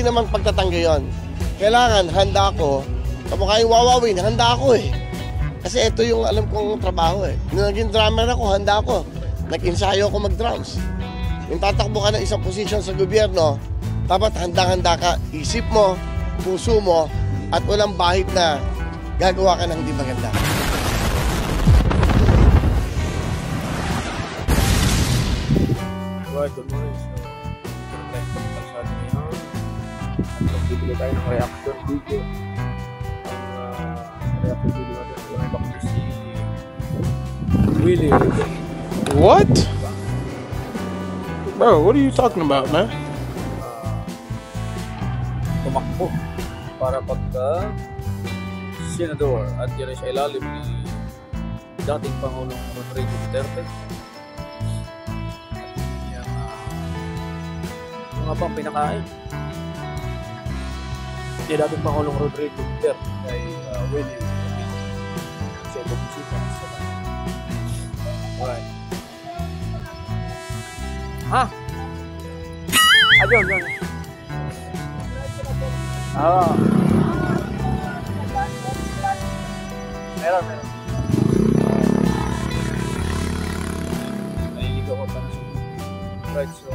naman pagtatanggi yun. Kailangan handa ako, kamukha yung wawawin, handa ako eh. Kasi ito yung alam kong trabaho eh. Nung naging drummer ako, handa ako. Nag-ensayo ako mag-drums. Yung tatakbo ka ng isang posisyon sa gobyerno, dapat handang-handa ka, isip mo, puso mo, at walang bahid na gagawa ka ng hindi maganda. Good morning. So, tayo sa kalsada ngayon. At magbibili tayo ng reaction video. Ang reaction video natin ay back to si Willie. What? Bro, what are you talking about, man? Tumakbo para pagka senador at yan ay sa ilalim ni dating Pangulong Rodrigo Duterte. Mga bang pinakain kaya dating Pangulong Rodrigo Duterte kay Willie sa ibang bisita sa alright ha? Ayun meron naliligo ko pa na right, so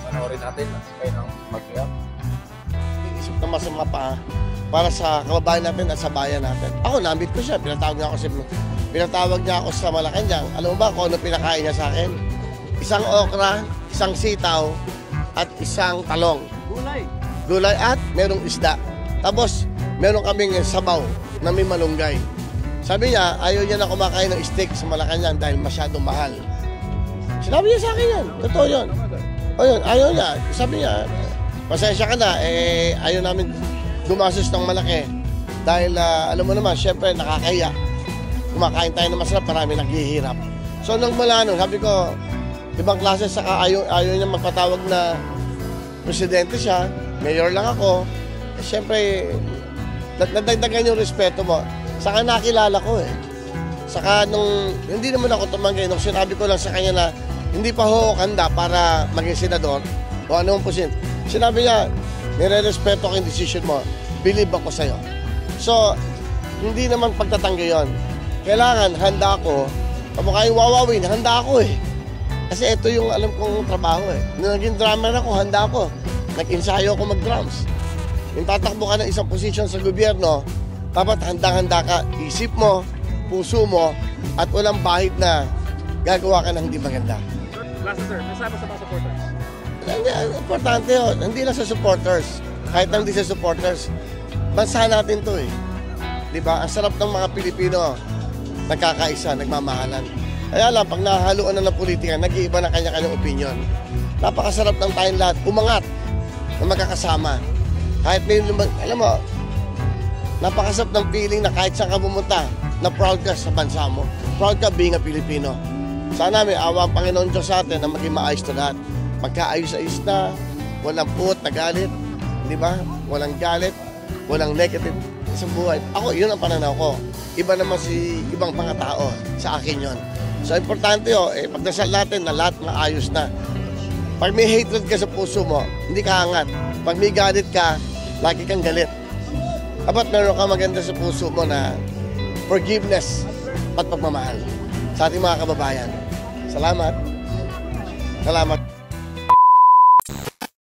panoorin natin kayo ng mag-react. Isip na masama pa para sa kababayan natin at sa bayan natin. Ako, nambit ko siya. Pinatawag niya ako sa Malacanang. Alam mo ba kung ano pinakain niya sa akin? Isang okra, isang sitaw, at isang talong. Gulay at merong isda. Tapos, meron kaming sabaw na may malunggay. Sabi niya, ayaw niya na kumakain ng steak sa Malacanang dahil masyadong mahal. Sinabi niya sa akin yan. Totoo yun. O yun, ayaw niya. Sabi niya, pasensya ka na, ayaw namin gumasos ng malaki. Dahil, alam mo naman, syempre, nakakahiya. Kumakain tayo ng masarap, marami naghihirap. So, nung mula nun, sabi ko, ibang klase, saka ayaw niya magpatawag na presidente siya, mayor lang ako. Syempre, nadagdagan yung respeto mo. Saka nakilala ko eh. Saka nung, hindi naman ako tumanggi, nung sinabi ko lang sa kanya na, hindi pa ho handa para maging senador o anong position. Sinabi niya, nire-respeto ko yung decision mo. Believe ako sa'yo. So, hindi naman pagtatanggi yun. Kailangan handa ako. Kamukha yung wawawin, handa ako eh. Kasi ito yung alam kong trabaho eh. Nung naging drummer ako, handa ako. Nag-ensayo ako mag-drums. Yung tatakbo ka ng isang posisyon sa gobyerno, dapat handang-handa ka. Isip mo, puso mo, at walang bahid na gagawa ka ng hindi maganda. Last sir, nasama sa mga supporters? Importante yun. Hindi lang sa supporters. Kahit hindi sa supporters. Bansa natin to eh. Diba? Ang sarap ng mga Pilipino. Nagkakaisa, nagmamahalan. Kaya lang, pag nahaluan na ng politika, nag-iiba na kanya-kanyang opinion. Napakasarap ng tayong lahat. Umangat na magkakasama. Kahit may, alam mo, napakasarap ng feeling na kahit saan ka pumunta, na proud ka sa bansa mo. Proud ka being a Filipino. Sana may awa ang Panginoon Diyos sa atin na maging maayos na lahat. Magkaayos-ayos na, walang puot na galit, di ba? Walang galit, walang negative sa buhay. Ako, yun ang pananaw ko. Iba naman si ibang mga tao. Sa akin yun. So, importante yun, pagdasal natin na lahat maayos na. Pag may hatred ka sa puso mo, hindi ka angat. Pag may galit ka, lagi kang galit. Dapat meron ka maganda sa puso mo na forgiveness at pagmamahal sa ating mga kababayan. Salamat. Salamat.